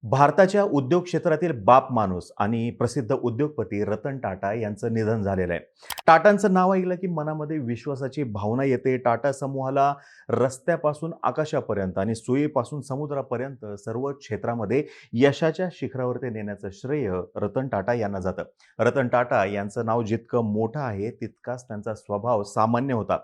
भारताच्या उद्योग क्षेत्रातील बाप माणूस आणि प्रसिद्ध उद्योगपती रतन टाटा यांचं निधन झालेलं आहे. टाटांचं नाव ऐकलं की मनामध्ये विश्वासाची भावना येते. टाटा समूहाला रस्त्यापासून आकाशापर्यंत आणि सुईपासून समुद्रापर्यंत सर्व क्षेत्रामध्ये यशाच्या शिखरावरती नेण्याचं श्रेय रतन टाटा यांना जातं. रतन टाटा यांचं नाव जितकं मोठं आहे तितकाच त्यांचा स्वभाव सामान्य होता.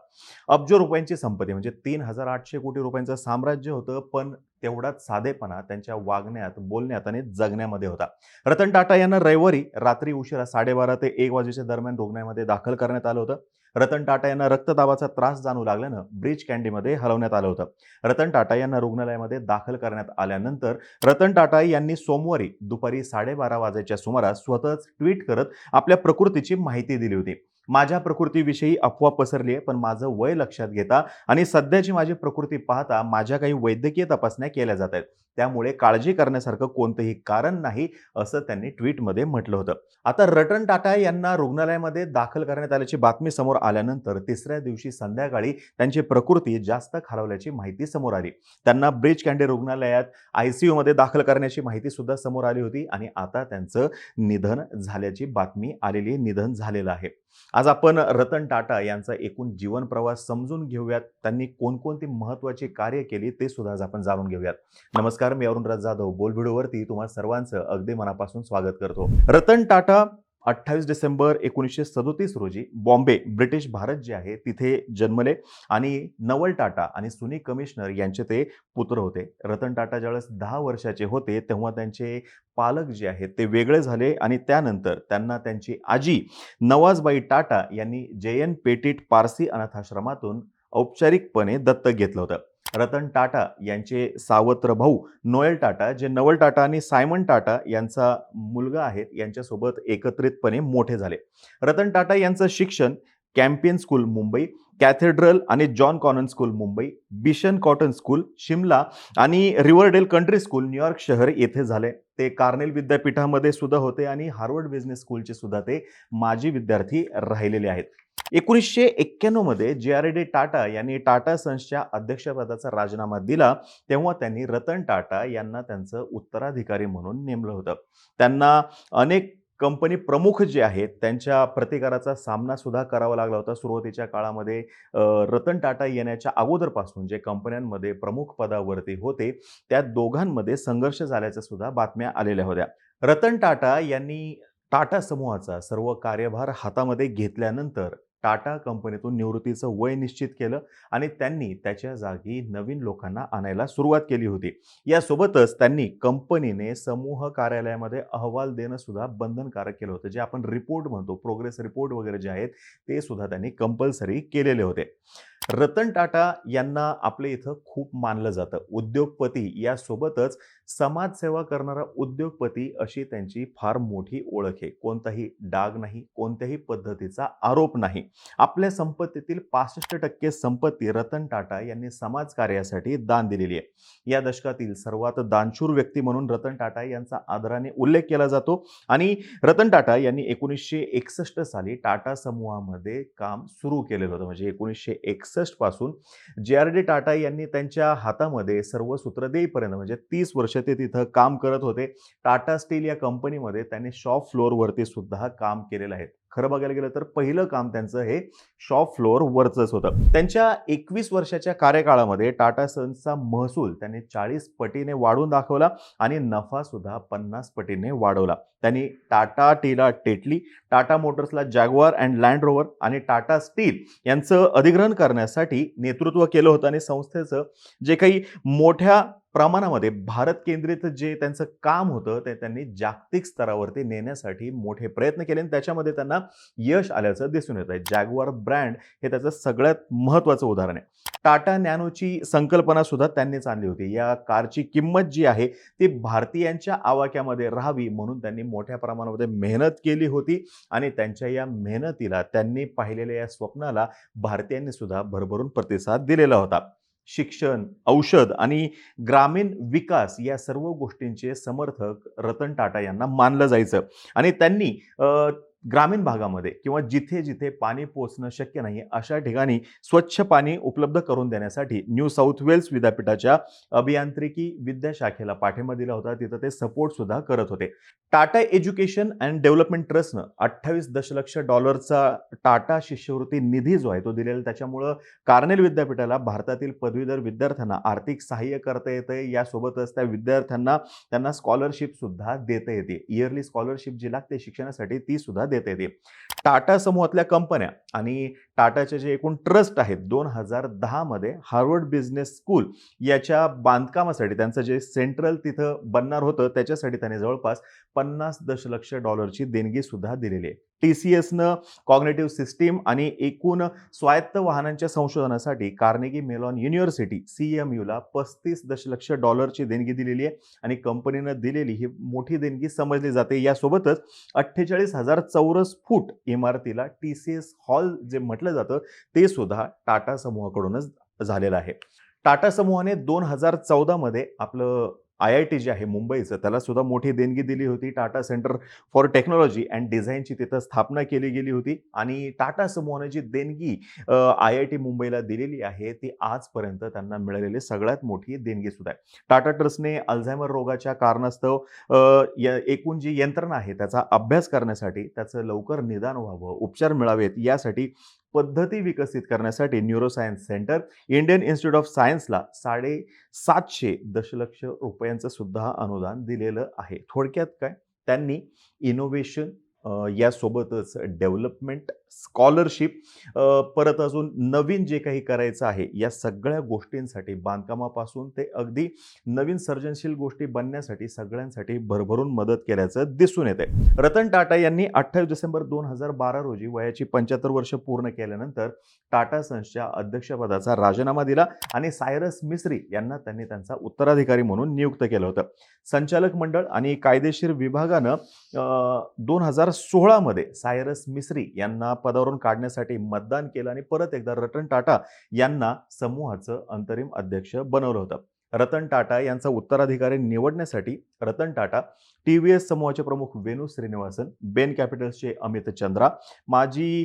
अब्जो रुपयांची संपत्ती म्हणजे 3,800 कोटी रुपयांचं साम्राज्य होतं, पण तेवढाच साधेपणा त्यांच्या वागण्यात, बोलण्यात आणि जगण्यामध्ये होता. रतन टाटा यांना रविवारी रात्री उशिरा 12:30 ते 1 वाजेच्या दरम्यान रुग्णालयामध्ये दाखल करण्यात आलं होतं. रतन टाटा यांना रक्तदाबाचा त्रास जाणवू लागल्यानं ब्रीच कँडीमध्ये हलवण्यात आलं होतं. रतन टाटा यांना रुग्णालयामध्ये दाखल करण्यात आल्यानंतर रतन टाटा यांनी सोमवारी दुपारी 12:30 वाजेच्या सुमारास स्वतःच ट्विट करत आपल्या प्रकृतीची माहिती दिली होती. माझ्या प्रकृतीविषयी अफवा पसरली आहे, पण माझं वय लक्षात घेता आणि सध्याची माझी प्रकृती पाहता माझ्या काही वैद्यकीय तपासण्या केल्या जात आहेत. त्यामुळे काळजी करण्यासारखं कोणतंही कारण नाही, असं त्यांनी ट्विटमध्ये म्हटलं होतं. आता रतन टाटा यांना रुग्णालयामध्ये दाखल करण्यात आल्याची बातमी समोर आल्यानंतर तिसऱ्या दिवशी संध्याकाळी त्यांची प्रकृती जास्त खालावल्याची माहिती समोर आली. त्यांना ब्रीच कँडी रुग्णालयात ICUमध्ये दाखल करण्याची माहिती सुद्धा समोर आली होती आणि आता त्यांचं निधन झाल्याची बातमी आलेली, निधन झालेलं आहे. आज आपण रतन टाटा यांचा एकूण जीवन प्रवास समजून घेऊयात. त्यांनी कोणकोणती महत्त्वाची कार्य केली ते सुद्धा आज आपण जाणून घेऊयात. नमस्कार, मी अरुणराज जाधव बोलबिडूवरती तुम्हा सर्वांचं अगदी मनापासून स्वागत करतो. रतन टाटा 28 डिसेंबर 1937 रोजी बॉम्बे, ब्रिटिश भारत जे आहे तिथे जन्मले आणि नवल टाटा आणि सुनी कमिशनर यांचे ते पुत्र होते. रतन टाटा ज्यावेळेस 10 वर्षाचे होते तेव्हा त्यांचे पालक जे आहेत ते वेगळे झाले आणि त्यानंतर त्यांना त्यांची आजी नवाजबाई टाटा यांनी JN पेटिट पारसी अनाथाश्रमातून औपचारिकपणे दत्तक घेतलं होतं. रतन टाटा यांचे सावत्र भाऊ नोएल टाटा, जे नवल टाटा आणि सायमन टाटा यांचा मुलगा आहेत, यांच्यासोबत एकत्रितपणे मोठे झाले. रतन टाटा यांचं शिक्षण कॅम्पियन स्कूल मुंबई, कॅथेड्रल आणि John Connon school Mumbai, Bishop Cotton school Shimla आणि रिव्हरडेल कंट्री स्कूल न्यूयॉर्क शहर येथे झाले. ते कार्नेल विद्यापीठामध्ये सुद्धा होते आणि हार्वर्ड बिझनेस स्कूलचे सुद्धा ते माजी विद्यार्थी राहिलेले आहेत. 1991 मध्ये JRD टाटा यांनी टाटा सन्सच्या अध्यक्षपदाचा राजीनामा दिला, तेव्हा त्यांनी रतन टाटा यांना त्यांचं उत्तराधिकारी म्हणून नेमलं होतं. त्यांना अनेक कंपनी प्रमुख जे आहेत त्यांच्या प्रतिकाराचा सामना सुद्धा करावा लागला होता. सुरुवातीच्या काळामध्ये रतन टाटा येण्याच्या अगोदरपासून जे कंपन्यांमध्ये प्रमुख पदावरती होते त्या दोघांमध्ये संघर्ष झाल्याच्या सुद्धा बातम्या आलेल्या होत्या. रतन टाटा यांनी टाटा समूहाचा सर्व कार्यभार हातामध्ये घेतल्यानंतर टाटा कंपनीतून निवृत्तीचं वय निश्चित केलं आणि त्यांनी त्याच्या जागी नवीन लोकांना आणायला सुरुवात केली होती. यासोबतच त्यांनी कंपनीने समूह कार्यालयामध्ये अहवाल देणं सुद्धा बंधनकारक केलं होतं. जे आपण रिपोर्ट म्हणतो, प्रोग्रेस रिपोर्ट वगैरे जे आहेत ते सुद्धा त्यांनी कंपल्सरी केलेले होते. रतन टाटा यांना आपल्या इथं खूप मानलं जातं. उद्योगपती यासोबतच समाजसेवा करणारा उद्योगपती अशी त्यांची फार मोठी ओळख आहे. कोणताही डाग नाही, कोणत्याही पद्धतीचा आरोप नाही. आपल्या संपत्तीतील 65% संपत्ती रतन टाटा यांनी समाजकार्यासाठी दान दिलेली आहे. या दशकातील सर्वात दानशूर व्यक्ती म्हणून रतन टाटा यांचा आदराने उल्लेख केला जातो आणि रतन टाटा यांनी 1961 साली टाटा समूहामध्ये काम सुरू केलेलं होतं. म्हणजे 1961 पासून JRD टाटा यांनी त्यांच्या हातामध्ये सर्व सूत्र देईपर्यंत म्हणजे 30 वर्ष ते तिथं काम करत होते. टाटा स्टील या कंपनीमध्ये त्यांनी शॉप फ्लोअरवरती सुद्धा काम केलेलं आहे. खरं बघायला गेलं तर पहिलं काम त्यांचं हे शॉप फ्लोअर वरचंच होतं. त्यांच्या 21 वर्षाच्या कार्यकाळामध्ये टाटा सन्सचा महसूल त्यांनी 40 पटीने वाढवून दाखवला आणि नफा सुद्धा 50 पटीने वाढवला. त्यांनी टाटा टीला टेटली, टाटा मोटर्सला जॅग्वार अँड लँड रोवर आणि टाटा स्टील यांचं अधिग्रहण करण्यासाठी नेतृत्व केलं होतं आणि संस्थेचं जे काही मोठ्या प्रमाणामध्ये भारत केंद्रित जे त्यांचं काम होतं ते त्यांनी जागतिक स्तरावरती नेण्यासाठी मोठे प्रयत्न केले आणि त्याच्यामध्ये त्यांना यश आल्याचं दिसून येत आहे. जॅग्वार ब्रँड हे त्याचं सगळ्यात महत्त्वाचं उदाहरण आहे. टाटा नॅनोची संकल्पना सुद्धा त्यांनीच आणली होती. या कारची किंमत जी आहे ती भारतीयांच्या आवाक्यामध्ये राहावी म्हणून त्यांनी मोठ्या प्रमाणामध्ये मेहनत केली होती आणि त्यांच्या या मेहनतीला, त्यांनी पाहिलेल्या या स्वप्नाला भारतीयांनी सुद्धा भरभरून प्रतिसाद दिलेला होता. शिक्षण, औषध आणि ग्रामीण विकास या सर्व गोष्टींचे समर्थक रतन टाटा यांना मानलं जायचं आणि त्यांनी ग्रामीण भागामध्ये किंवा जिथे जिथे पाणी पोहोचणं शक्य नाही अशा ठिकाणी स्वच्छ पाणी उपलब्ध करून देण्यासाठी न्यू साऊथ वेल्स विद्यापीठाच्या अभियांत्रिकी विद्याशाखेला पाठिंबा दिला होता. तिथं ते सपोर्ट सुद्धा करत होते. टाटा एज्युकेशन अँड डेव्हलपमेंट ट्रस्टनं 28 दशलक्ष डॉलरचा टाटा शिष्यवृत्ती निधी जो आहे तो दिलेला. त्याच्यामुळं कार्नेल विद्यापीठाला भारतातील पदवीधर विद्यार्थ्यांना आर्थिक सहाय्य करता येते. यासोबतच त्या विद्यार्थ्यांना त्यांना स्कॉलरशिप सुद्धा देता येते. इयरली स्कॉलरशिप जी लागते शिक्षणासाठी ती सुद्धा देता येते. टाटा समूहातल्या कंपन्या आणि टाटाचे जे एकूण ट्रस्ट आहेत 2010 मध्ये हार्वर्ड बिझनेस स्कूल याच्या बांधकामासाठी त्यांचं जे सेंट्रल तिथं बनणार होतं त्याच्यासाठी त्याने जवळपास 50 दशलक्ष डॉलरची देणगी सुद्धा दिलेली आहे. TCSनं कॉग्निटिव्ह सिस्टीम आणि एकूण स्वायत्त वाहनांच्या संशोधनासाठी कार्नेगी मेलॉन युनिव्हर्सिटी CMU ला 35 दशलक्ष डॉलरची देणगी दिलेली आहे आणि कंपनीनं दिलेली ही मोठी देणगी समजली जाते. यासोबतच 48,000 चौरस फूट इमारतीला TCS हॉल जे म्हटलं जातं ते सुद्धा टाटा समूहाकडूनच झालेलं आहे. टाटा समूहाने 2014 मध्ये आपलं IIT जे आहे मुंबईचं त्याला सुद्धा मोठी देणगी दिली होती. Tata centre for technology and डिझाईनची तिथं स्थापना केली गेली होती आणि टाटा समूहाने जी देणगी IIT मुंबईला दिलेली आहे ती आजपर्यंत त्यांना मिळालेली सगळ्यात मोठी देणगी सुद्धा आहे. टाटा ट्रस्टने अल्झायमर रोगाच्या कारणास्तव एकूण जी यंत्रणा आहे त्याचा अभ्यास करण्यासाठी त्याचं लवकर निदान व्हावं, उपचार मिळावेत यासाठी पद्धती विकसित करण्यासाठी neuroscience centre Indian institute of सायन्सला 750 दशलक्ष रुपयांचं सुद्धा अनुदान दिलेलं आहे. थोडक्यात काय त्यांनी इनोव्हेशन यासोबतच डेव्हलपमेंट स्कॉलरशिप परत अजून नवीन जे काही करायचं आहे या सगळ्या गोष्टींसाठी बांधकामापासून ते अगदी नवीन सर्जनशील गोष्टी बनण्यासाठी सगळ्यांसाठी भरभरून मदत केल्याचं दिसून येते. रतन टाटा यांनी 28 डिसेंबर 2012 रोजी वयाची 75 वर्ष पूर्ण केल्यानंतर टाटा सन्सच्या अध्यक्षपदाचा राजीनामा दिला आणि सायरस मिस्त्री यांना त्यांनी त्यांचा उत्तराधिकारी म्हणून नियुक्त केलं होतं. संचालक मंडळ आणि कायदेशीर विभागानं 2016 मध्ये सायरस मिस्त्री यांना पदावरून काढण्यासाठी मतदान केलं आणि परत एकदा रतन टाटा यांना समूहाचं अंतरिम अध्यक्ष बनवलं होतं. रतन टाटा यांचा उत्तराधिकारी निवडण्यासाठी रतन टाटा, TVS समूहाचे प्रमुख वेणू श्रीनिवासन, बेन कॅपिटल्सचे अमित चंद्रा, माजी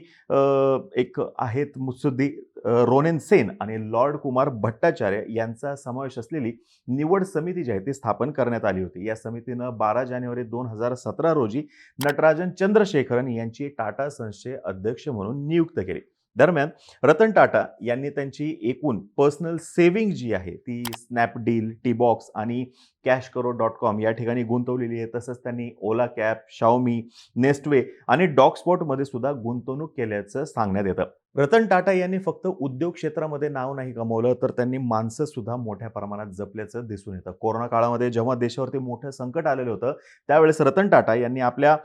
एक आहेत मुत्सुद्दी रोनेन सेन आणि लॉर्ड कुमार भट्टाचार्य यांचा समावेश असलेली निवड समिती जी आहे ती स्थापन करण्यात आली होती. या समितीनं 12 जानेवारी 2017 रोजी नटराजन चंद्रशेखरन यांची टाटा सन्सचे अध्यक्ष म्हणून नियुक्त केली. दरम्यान रतन टाटा यांनी त्यांची एकूण पर्सनल सेव्हिंग जी आहे ती स्नॅपडील, टीबॉक्स आणि cashkaro.com या ठिकाणी गुंतवलेली आहे. तसंच त्यांनी ओला कॅब, शाओमी, नेस्टवे आणि डॉगस्पॉट मध्ये सुद्धा गुंतवणूक केल्याचं सांगण्यात येतं. रतन टाटा यांनी फक्त उद्योग क्षेत्रामध्ये नाव नाही कमवलं तर त्यांनी माणसं सुद्धा मोठ्या प्रमाणात जपल्याचं दिसून येतं. कोरोना काळामध्ये जेव्हा देशावरती मोठं संकट आलेलं होतं त्यावेळेस रतन टाटा यांनी आपल्या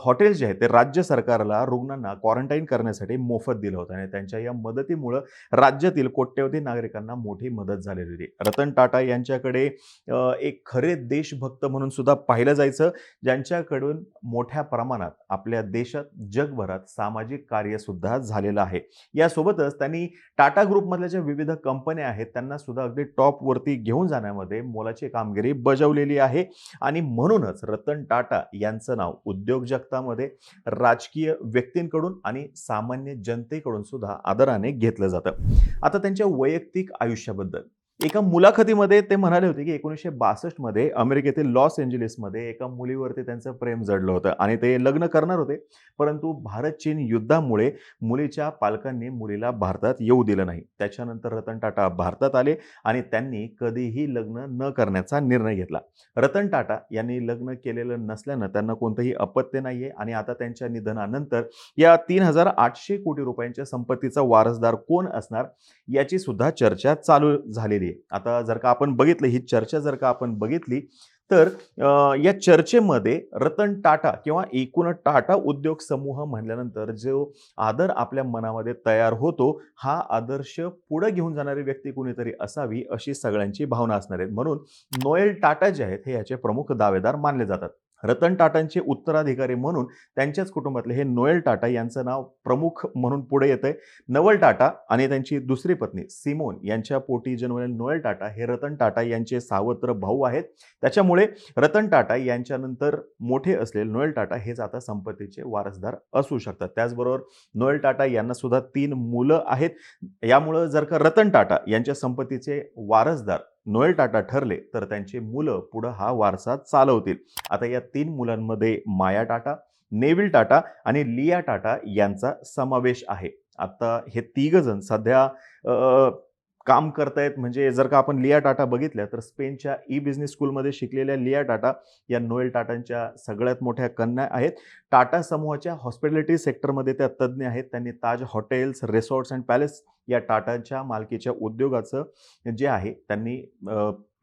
हॉटेल्स जे आहेत ते राज्य सरकारला रुग्णांना क्वारंटाईन करण्यासाठी मोफत दिलं होतं आणि त्यांच्या या मदतीमुळं राज्यातील कोट्यवधी नागरिकांना मोठी मदत झालेली होती. रतन टाटा यांच्याकडे एक खरे देशभक्त म्हणून सुद्धा पाहिलं जायचं, ज्यांच्याकडून मोठ्या प्रमाणात आपल्या देशात जगभरात सामाजिक कार्य सुद्धा झालेलं आहे. यासोबतच त्यांनी टाटा ग्रुपमधल्या ज्या विविध कंपन्या आहेत त्यांना सुद्धा अगदी टॉप वरती घेऊन जाण्यामध्ये मोलाची कामगिरी बजावलेली आहे आणि म्हणूनच रतन टाटा यांचं नाव उद्योग जगतामध्ये राजकीय व्यक्तींकडून आणि सामान्य जनतेकडून सुद्धा आदराने घेतलं जातं. आता त्यांच्या वैयक्तिक आयुष्याबद्दल एका मुलाखतीमध्ये ते म्हणाले होते की 1962 मध्ये अमेरिकेतील लॉस एंजेलिसमध्ये एका मुलीवरती त्यांचं प्रेम जडलं होतं आणि ते लग्न करणार होते, परंतु भारत चीन युद्धामुळे मुलीच्या पालकांनी मुलीला भारतात येऊ दिलं नाही. त्याच्यानंतर रतन टाटा भारतात आले आणि त्यांनी कधीही लग्न न करण्याचा निर्णय घेतला. रतन टाटा यांनी लग्न केलेलं नसल्यानं त्यांना कोणतंही अपत्य नाहीये आणि आता त्यांच्या निधनानंतर या 3,800 कोटी रुपयांच्या संपत्तीचा वारसदार कोण असणार याची सुद्धा चर्चा चालू झालेली. आता जर का आपण बघितलं ही चर्चा जर का आपण बघितली तर या चर्चेमध्ये रतन टाटा किंवा एकूण टाटा उद्योग समूह म्हणल्यानंतर जो आदर आपल्या मनामध्ये तयार होतो हा आदर्श पुढे घेऊन जाणारी व्यक्ती कोणीतरी असावी अशी सगळ्यांची भावना असणार आहे. म्हणून नोएल टाटा जे आहेत हे याचे प्रमुख दावेदार मानले जातात. रतन टाटांचे उत्तराधिकारी म्हणून त्यांच्याच कुटुंबातले हे नोएल टाटा यांचं नाव प्रमुख म्हणून पुढे येतंय. नवल टाटा आणि त्यांची दुसरी पत्नी सिमोन यांच्या पोटी जन्मलेले नोएल टाटा हे रतन टाटा यांचे सावत्र भाऊ आहेत. त्याच्यामुळे रतन टाटा यांच्यानंतर मोठे असलेले नोएल टाटा हेच आता संपत्तीचे वारसदार असू शकतात. त्याचबरोबर नोएल टाटा यांना सुद्धा 3 मुलं आहेत. यामुळं जर का रतन टाटा यांच्या संपत्तीचे वारसदार नोएल टाटा ठरले, तर त्यांची मुलं पुढं हा वारसा चालवतील. आता या 3 मुलांमध्ये माया टाटा, नेव्हिल टाटा आणि लिया टाटा यांचा समावेश आहे. आता हे तिघजण सध्या काम करतायत. म्हणजे जर का आपण लिया टाटा बघितल्या, तर स्पेनच्या बिझनेस स्कूलमध्ये शिकलेल्या लिया टाटा या नोएल टाटांच्या सगळ्यात मोठ्या कन्या आहेत. टाटा समूहाच्या हॉस्पिटॅलिटी सेक्टरमध्ये त्या तज्ञ आहेत. त्यांनी ताज हॉटेल्स, रिसॉर्ट्स अँड पॅलेस या टाटांच्या मालकीच्या उद्योगाचं जे आहे त्यांनी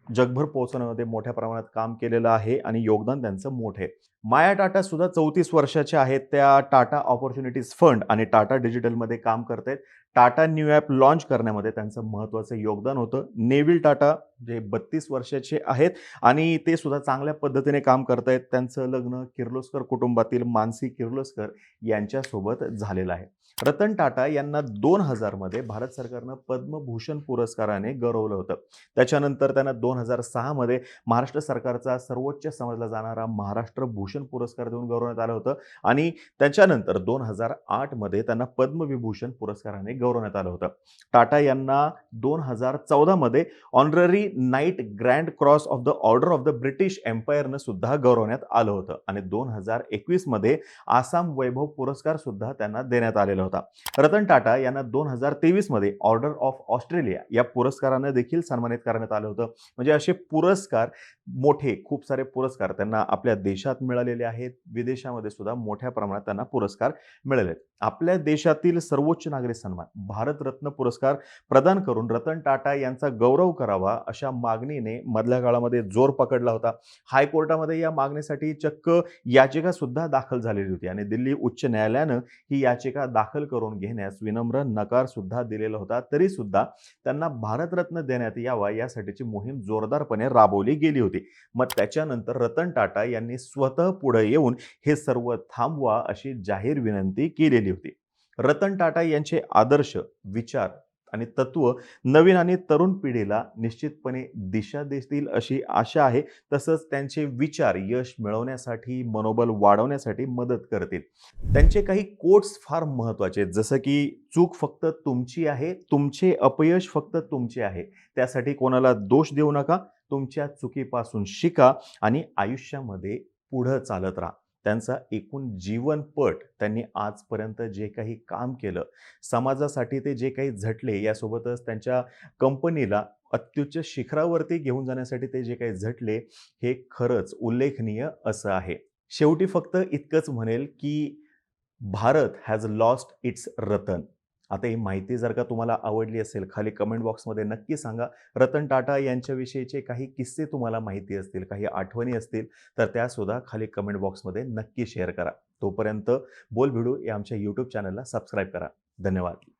जगभर पोहोचवण्यामध्ये मोठ्या प्रमाणात काम केलेलं आहे आणि योगदान त्यांचं मोठं आहे. माया टाटा सुद्धा 34 वर्षाच्या आहेत. त्या टाटा ऑपॉर्च्युनिटीज फंड आणि टाटा डिजिटलमध्ये काम करतायत. टाटा न्यू ॲप लॉन्च करण्यामध्ये त्यांचं महत्त्वाचं योगदान होतं. नेव्हिल टाटा जे 32 वर्षाचे आहेत आणि ते सुद्धा चांगल्या पद्धतीने काम करतायत. त्यांचं लग्न किर्लोस्कर कुटुंबातील मानसी किर्लोस्कर यांच्यासोबत झालेलं आहे. रतन टाटा यांना 2000 मध्ये भारत सरकारनं पद्मभूषण पुरस्काराने गौरवलं होतं. त्याच्यानंतर त्यांना 2006 मध्ये महाराष्ट्र सरकारचा सर्वोच्च समजला जाणारा महाराष्ट्र भूषण पुरस्कार देऊन गौरवण्यात आलं होतं आणि त्याच्यानंतर 2008 मध्ये त्यांना पद्मविभूषण पुरस्काराने गौरवण्यात आलं होतं. टाटा यांना 2014 मध्ये honorary knight grand cross of the order of the British एम्पायरनं सुद्धा गौरवण्यात आलं होतं आणि 2021 मध्ये आसाम वैभव पुरस्कार सुद्धा त्यांना देण्यात आलेला होता. रतन टाटा यांना 2023 मध्ये ऑर्डर ऑफ ऑस्ट्रेलिया या पुरस्काराने देखील सन्मानित करण्यात आलं होतं. म्हणजे असे पुरस्कार मोठे खूप सारे पुरस्कार त्यांना आपल्या देशात मिळालेले आहेत. विदेशामध्ये सुद्धा मोठ्या प्रमाणात त्यांना पुरस्कार मिळाले आहेत. आपल्या देशातील सर्वोच्च नागरी सन्मान भारतरत्न पुरस्कार प्रदान करून रतन टाटा यांचा गौरव करावा अशा मागणीने मधल्या काळामध्ये जोर पकडला होता. हायकोर्टामध्ये या मागणीसाठी चक्क याचिका सुद्धा दाखल झालेली होती आणि दिल्ली उच्च न्यायालयानं ही याचिका दाखल करून घेण्यास विनम्र नकार सुद्धा दिलेला होता. तरी सुद्धा त्यांना भारतरत्न देण्यात यावा यासाठीची मोहीम जोरदारपणे राबवली गेली होती. मग त्याच्यानंतर रतन टाटा यांनी स्वतः पुढे येऊन हे सर्व थांबवा अशी जाहीर विनंती केलेली होती. रतन टाटा यांचे आदर्श, विचार आणि तत्व नवीन आणि तरुण पिढीला निश्चितपणे दिशा देतील अशी आशा आहे. तसंच त्यांचे विचार यश मिळवण्यासाठी, मनोबल वाढवण्यासाठी मदत करतील. त्यांचे काही कोट्स फार महत्त्वाचे आहेत, जसं की चूक फक्त तुमची आहे, तुमचे अपयश फक्त तुमचे आहे. त्यासाठी कोणाला दोष देऊ नका. तुमच्या चुकीपासून शिका आणि आयुष्यामध्ये पुढं चालत राहा. त्यांचा एकूण जीवनपट, त्यांनी आजपर्यंत जे काही काम केलं, समाजासाठी ते जे काही झटले, यासोबतच त्यांच्या कंपनीला अत्युच्च शिखरावरती घेऊन जाण्यासाठी ते जे काही झटले, हे खरंच उल्लेखनीय असं आहे. शेवटी फक्त इतकंच म्हणेल की Bharat has lost its Ratan. आता ही माहिती जर का तुम्हाला आवडली असेल, खाली कमेंट बॉक्समध्ये नक्की सांगा. रतन टाटा यांच्याविषयीचे काही किस्से तुम्हाला माहिती असतील, काही आठवणी असतील, तर त्यासुद्धा खाली कमेंट बॉक्समध्ये नक्की शेअर करा. तोपर्यंत बोल भिडू या आमच्या यूट्यूब चॅनलला सबस्क्राईब करा. धन्यवाद.